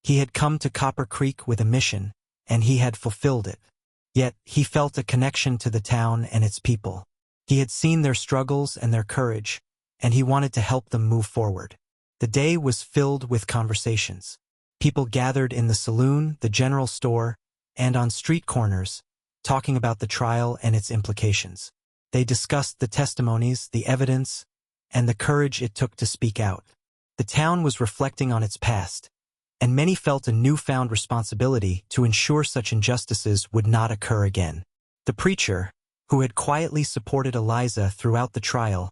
He had come to Copper Creek with a mission, and he had fulfilled it. Yet, he felt a connection to the town and its people. He had seen their struggles and their courage, and he wanted to help them move forward. The day was filled with conversations. People gathered in the saloon, the general store, and on street corners, talking about the trial and its implications. They discussed the testimonies, the evidence, and the courage it took to speak out. The town was reflecting on its past, and many felt a newfound responsibility to ensure such injustices would not occur again. The preacher, who had quietly supported Eliza throughout the trial,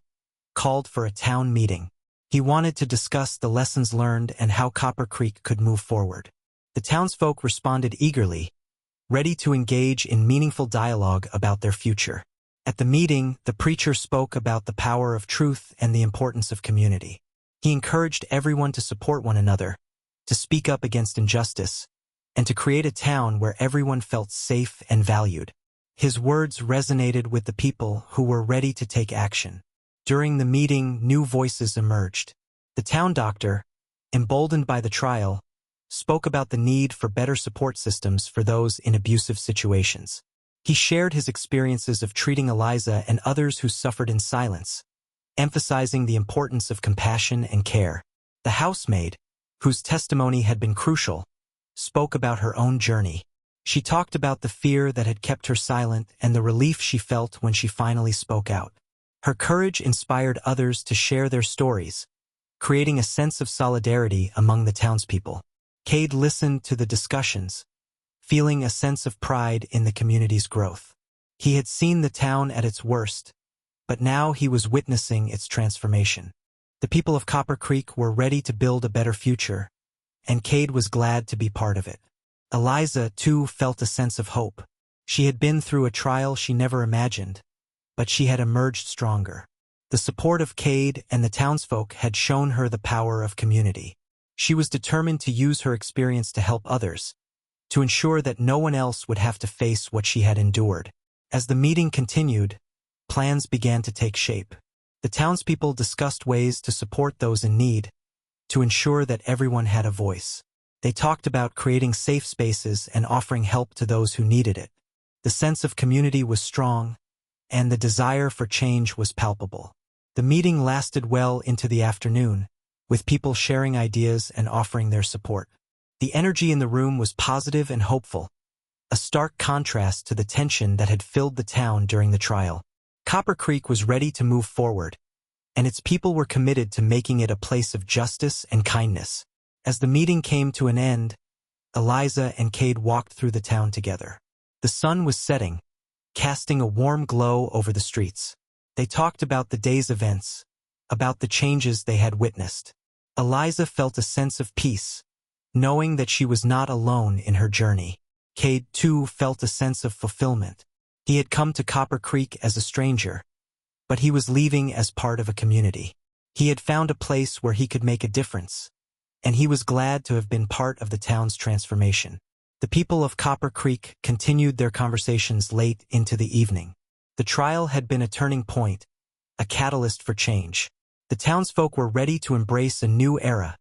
called for a town meeting. He wanted to discuss the lessons learned and how Copper Creek could move forward. The townsfolk responded eagerly, ready to engage in meaningful dialogue about their future. At the meeting, the preacher spoke about the power of truth and the importance of community. He encouraged everyone to support one another, to speak up against injustice, and to create a town where everyone felt safe and valued. His words resonated with the people who were ready to take action. During the meeting, new voices emerged. The town doctor, emboldened by the trial, spoke about the need for better support systems for those in abusive situations. He shared his experiences of treating Eliza and others who suffered in silence, emphasizing the importance of compassion and care. The housemaid, whose testimony had been crucial, spoke about her own journey. She talked about the fear that had kept her silent and the relief she felt when she finally spoke out. Her courage inspired others to share their stories, creating a sense of solidarity among the townspeople. Cade listened to the discussions, feeling a sense of pride in the community's growth. He had seen the town at its worst, but now he was witnessing its transformation. The people of Copper Creek were ready to build a better future, and Cade was glad to be part of it. Eliza, too, felt a sense of hope. She had been through a trial she never imagined, but she had emerged stronger. The support of Cade and the townsfolk had shown her the power of community. She was determined to use her experience to help others, to ensure that no one else would have to face what she had endured. As the meeting continued, plans began to take shape. The townspeople discussed ways to support those in need, to ensure that everyone had a voice. They talked about creating safe spaces and offering help to those who needed it. The sense of community was strong, and the desire for change was palpable. The meeting lasted well into the afternoon, with people sharing ideas and offering their support. The energy in the room was positive and hopeful, a stark contrast to the tension that had filled the town during the trial. Copper Creek was ready to move forward, and its people were committed to making it a place of justice and kindness. As the meeting came to an end, Eliza and Cade walked through the town together. The sun was setting, casting a warm glow over the streets. They talked about the day's events, about the changes they had witnessed. Eliza felt a sense of peace, knowing that she was not alone in her journey. Cade, too, felt a sense of fulfillment. He had come to Copper Creek as a stranger, but he was leaving as part of a community. He had found a place where he could make a difference, and he was glad to have been part of the town's transformation. The people of Copper Creek continued their conversations late into the evening. The trial had been a turning point, a catalyst for change. The townsfolk were ready to embrace a new era,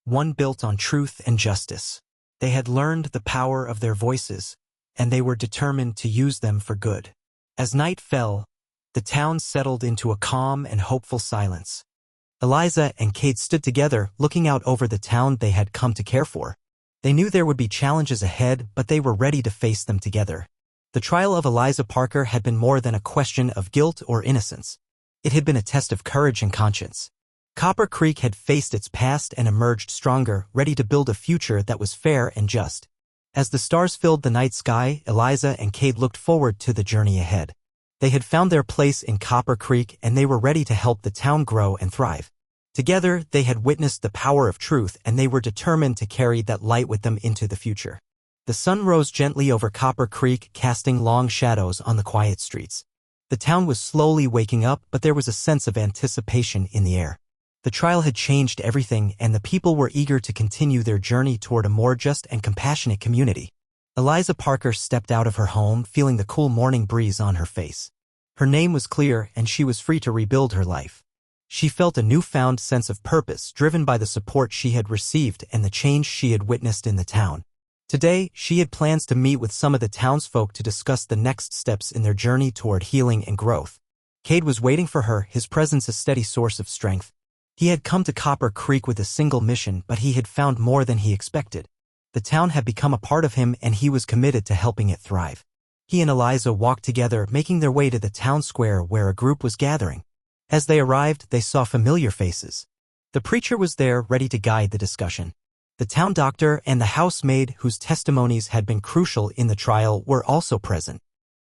one built on truth and justice. They had learned the power of their voices, and they were determined to use them for good. As night fell, the town settled into a calm and hopeful silence. Eliza and Cade stood together, looking out over the town they had come to care for. They knew there would be challenges ahead, but they were ready to face them together. The trial of Eliza Parker had been more than a question of guilt or innocence. It had been a test of courage and conscience. Copper Creek had faced its past and emerged stronger, ready to build a future that was fair and just. As the stars filled the night sky, Eliza and Cade looked forward to the journey ahead. They had found their place in Copper Creek, and they were ready to help the town grow and thrive. Together, they had witnessed the power of truth, and they were determined to carry that light with them into the future. The sun rose gently over Copper Creek, casting long shadows on the quiet streets. The town was slowly waking up, but there was a sense of anticipation in the air. The trial had changed everything, and the people were eager to continue their journey toward a more just and compassionate community. Eliza Parker stepped out of her home, feeling the cool morning breeze on her face. Her name was clear, and she was free to rebuild her life. She felt a newfound sense of purpose, driven by the support she had received and the change she had witnessed in the town. Today, she had plans to meet with some of the townsfolk to discuss the next steps in their journey toward healing and growth. Cade was waiting for her, his presence a steady source of strength. He had come to Copper Creek with a single mission, but he had found more than he expected. The town had become a part of him, and he was committed to helping it thrive. He and Eliza walked together, making their way to the town square where a group was gathering. As they arrived, they saw familiar faces. The preacher was there, ready to guide the discussion. The town doctor and the housemaid, whose testimonies had been crucial in the trial, were also present.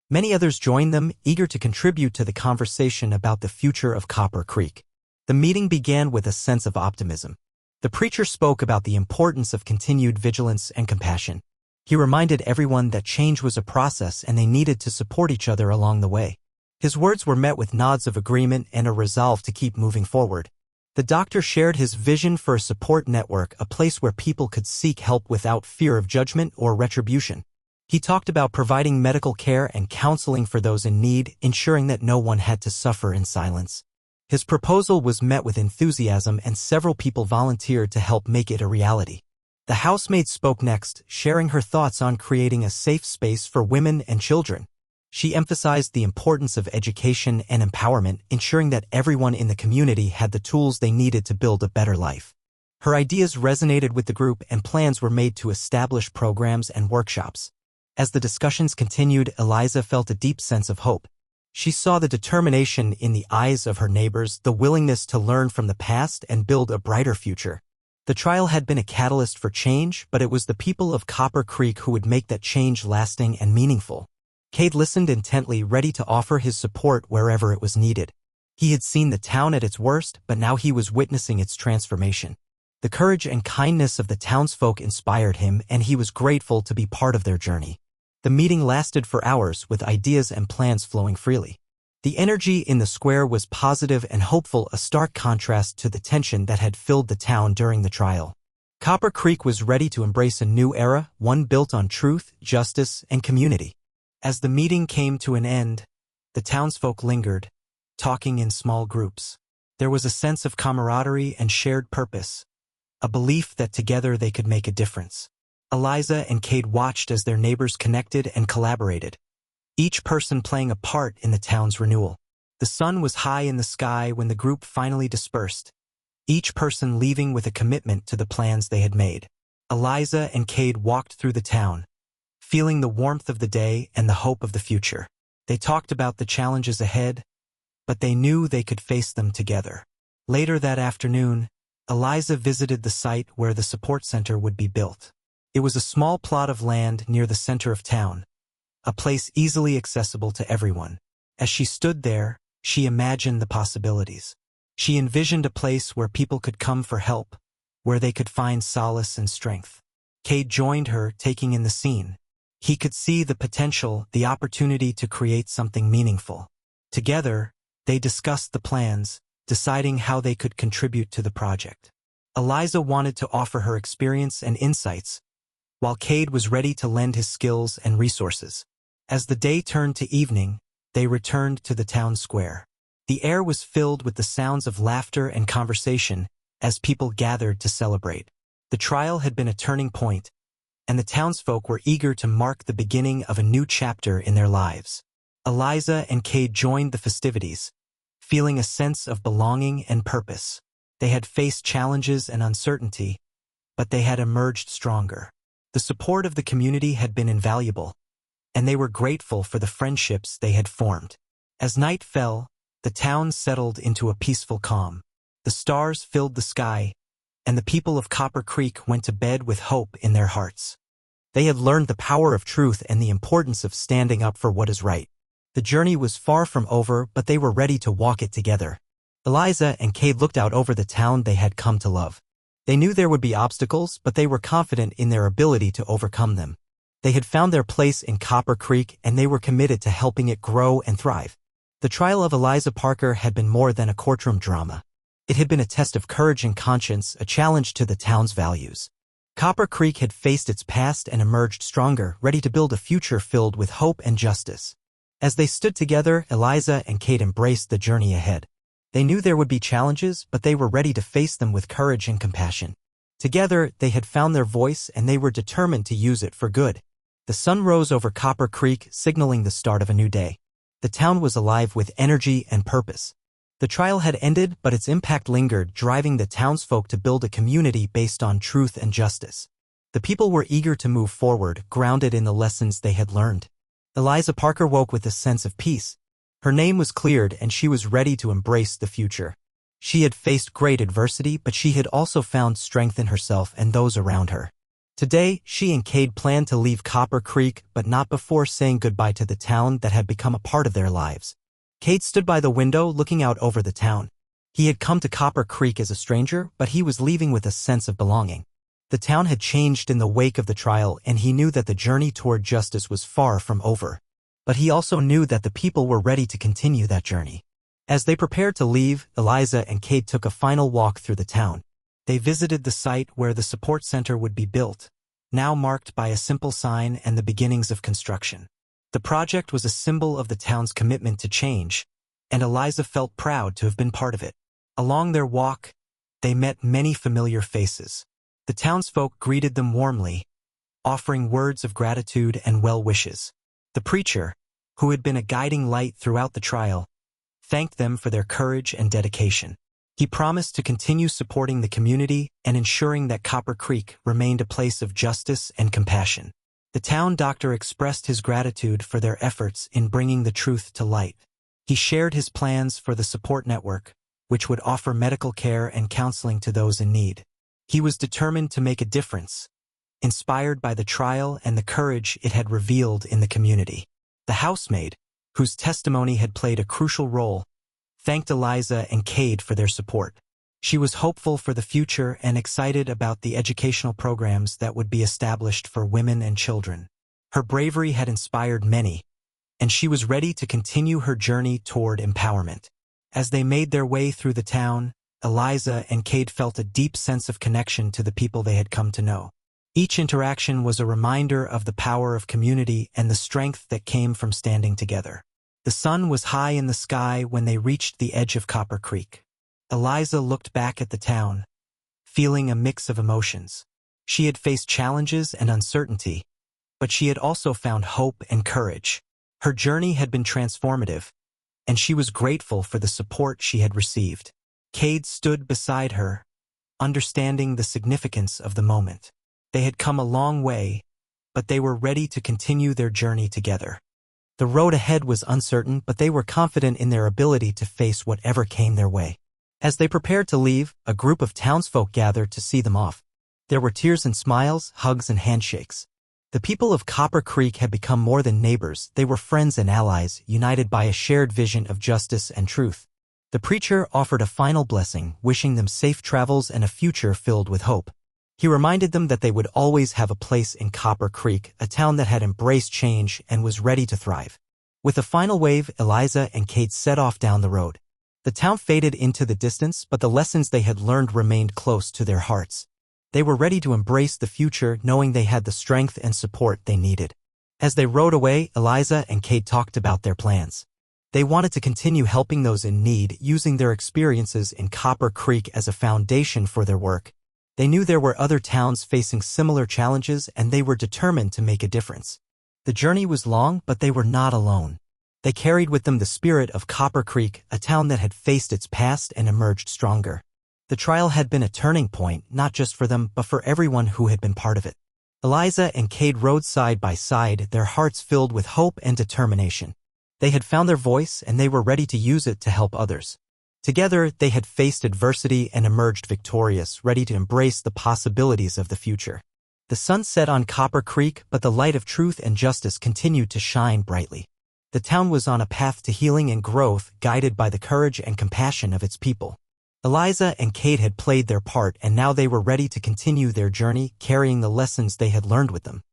Many others joined them, eager to contribute to the conversation about the future of Copper Creek. The meeting began with a sense of optimism. The preacher spoke about the importance of continued vigilance and compassion. He reminded everyone that change was a process and they needed to support each other along the way. His words were met with nods of agreement and a resolve to keep moving forward. The doctor shared his vision for a support network, a place where people could seek help without fear of judgment or retribution. He talked about providing medical care and counseling for those in need, ensuring that no one had to suffer in silence. His proposal was met with enthusiasm and several people volunteered to help make it a reality. The housemaid spoke next, sharing her thoughts on creating a safe space for women and children. She emphasized the importance of education and empowerment, ensuring that everyone in the community had the tools they needed to build a better life. Her ideas resonated with the group and plans were made to establish programs and workshops. As the discussions continued, Eliza felt a deep sense of hope. She saw the determination in the eyes of her neighbors, the willingness to learn from the past and build a brighter future. The trial had been a catalyst for change, but it was the people of Copper Creek who would make that change lasting and meaningful. Cade listened intently, ready to offer his support wherever it was needed. He had seen the town at its worst, but now he was witnessing its transformation. The courage and kindness of the townsfolk inspired him, and he was grateful to be part of their journey. The meeting lasted for hours, with ideas and plans flowing freely. The energy in the square was positive and hopeful, a stark contrast to the tension that had filled the town during the trial. Copper Creek was ready to embrace a new era, one built on truth, justice, and community. As the meeting came to an end, the townsfolk lingered, talking in small groups. There was a sense of camaraderie and shared purpose, a belief that together they could make a difference. Eliza and Cade watched as their neighbors connected and collaborated, each person playing a part in the town's renewal. The sun was high in the sky when the group finally dispersed, each person leaving with a commitment to the plans they had made. Eliza and Cade walked through the town, feeling the warmth of the day and the hope of the future. They talked about the challenges ahead, but they knew they could face them together. Later that afternoon, Eliza visited the site where the support center would be built. It was a small plot of land near the center of town, a place easily accessible to everyone. As she stood there, she imagined the possibilities. She envisioned a place where people could come for help, where they could find solace and strength. Cade joined her, taking in the scene. He could see the potential, the opportunity to create something meaningful. Together, they discussed the plans, deciding how they could contribute to the project. Eliza wanted to offer her experience and insights, while Cade was ready to lend his skills and resources. As the day turned to evening, they returned to the town square. The air was filled with the sounds of laughter and conversation as people gathered to celebrate. The trial had been a turning point, and the townsfolk were eager to mark the beginning of a new chapter in their lives. Eliza and Cade joined the festivities, feeling a sense of belonging and purpose. They had faced challenges and uncertainty, but they had emerged stronger. The support of the community had been invaluable, and they were grateful for the friendships they had formed. As night fell, the town settled into a peaceful calm. The stars filled the sky, and the people of Copper Creek went to bed with hope in their hearts. They had learned the power of truth and the importance of standing up for what is right. The journey was far from over, but they were ready to walk it together. Eliza and Cade looked out over the town they had come to love. They knew there would be obstacles, but they were confident in their ability to overcome them. They had found their place in Copper Creek, and they were committed to helping it grow and thrive. The trial of Eliza Parker had been more than a courtroom drama. It had been a test of courage and conscience, a challenge to the town's values. Copper Creek had faced its past and emerged stronger, ready to build a future filled with hope and justice. As they stood together, Eliza and Cade embraced the journey ahead. They knew there would be challenges, but they were ready to face them with courage and compassion. Together, they had found their voice, and they were determined to use it for good. The sun rose over Copper Creek, signaling the start of a new day. The town was alive with energy and purpose. The trial had ended, but its impact lingered, driving the townsfolk to build a community based on truth and justice. The people were eager to move forward, grounded in the lessons they had learned. Eliza Parker woke with a sense of peace. Her name was cleared, and she was ready to embrace the future. She had faced great adversity, but she had also found strength in herself and those around her. Today, she and Cade planned to leave Copper Creek, but not before saying goodbye to the town that had become a part of their lives. Cade stood by the window looking out over the town. He had come to Copper Creek as a stranger, but he was leaving with a sense of belonging. The town had changed in the wake of the trial, and he knew that the journey toward justice was far from over. But he also knew that the people were ready to continue that journey. As they prepared to leave, Eliza and Cade took a final walk through the town. They visited the site where the support center would be built, now marked by a simple sign and the beginnings of construction. The project was a symbol of the town's commitment to change, and Eliza felt proud to have been part of it. Along their walk, they met many familiar faces. The townsfolk greeted them warmly, offering words of gratitude and well wishes. The preacher, who had been a guiding light throughout the trial, thanked them for their courage and dedication. He promised to continue supporting the community and ensuring that Copper Creek remained a place of justice and compassion. The town doctor expressed his gratitude for their efforts in bringing the truth to light. He shared his plans for the support network, which would offer medical care and counseling to those in need. He was determined to make a difference, inspired by the trial and the courage it had revealed in the community. The housemaid, whose testimony had played a crucial role, thanked Eliza and Cade for their support. She was hopeful for the future and excited about the educational programs that would be established for women and children. Her bravery had inspired many, and she was ready to continue her journey toward empowerment. As they made their way through the town, Eliza and Cade felt a deep sense of connection to the people they had come to know. Each interaction was a reminder of the power of community and the strength that came from standing together. The sun was high in the sky when they reached the edge of Copper Creek. Eliza looked back at the town, feeling a mix of emotions. She had faced challenges and uncertainty, but she had also found hope and courage. Her journey had been transformative, and she was grateful for the support she had received. Cade stood beside her, understanding the significance of the moment. They had come a long way, but they were ready to continue their journey together. The road ahead was uncertain, but they were confident in their ability to face whatever came their way. As they prepared to leave, a group of townsfolk gathered to see them off. There were tears and smiles, hugs and handshakes. The people of Copper Creek had become more than neighbors. They were friends and allies, united by a shared vision of justice and truth. The preacher offered a final blessing, wishing them safe travels and a future filled with hope. He reminded them that they would always have a place in Copper Creek, a town that had embraced change and was ready to thrive. With a final wave, Eliza and Cade set off down the road. The town faded into the distance, but the lessons they had learned remained close to their hearts. They were ready to embrace the future, knowing they had the strength and support they needed. As they rode away, Eliza and Cade talked about their plans. They wanted to continue helping those in need, using their experiences in Copper Creek as a foundation for their work. They knew there were other towns facing similar challenges, and they were determined to make a difference. The journey was long, but they were not alone. They carried with them the spirit of Copper Creek, a town that had faced its past and emerged stronger. The trial had been a turning point, not just for them, but for everyone who had been part of it. Eliza and Cade rode side by side, their hearts filled with hope and determination. They had found their voice, and they were ready to use it to help others. Together, they had faced adversity and emerged victorious, ready to embrace the possibilities of the future. The sun set on Copper Creek, but the light of truth and justice continued to shine brightly. The town was on a path to healing and growth, guided by the courage and compassion of its people. Eliza and Cade had played their part, and now they were ready to continue their journey, carrying the lessons they had learned with them.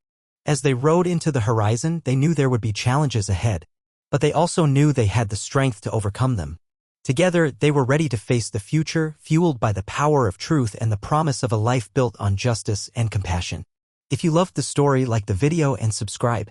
As they rode into the horizon, they knew there would be challenges ahead, but they also knew they had the strength to overcome them. Together, they were ready to face the future, fueled by the power of truth and the promise of a life built on justice and compassion. If you loved the story, like the video and subscribe.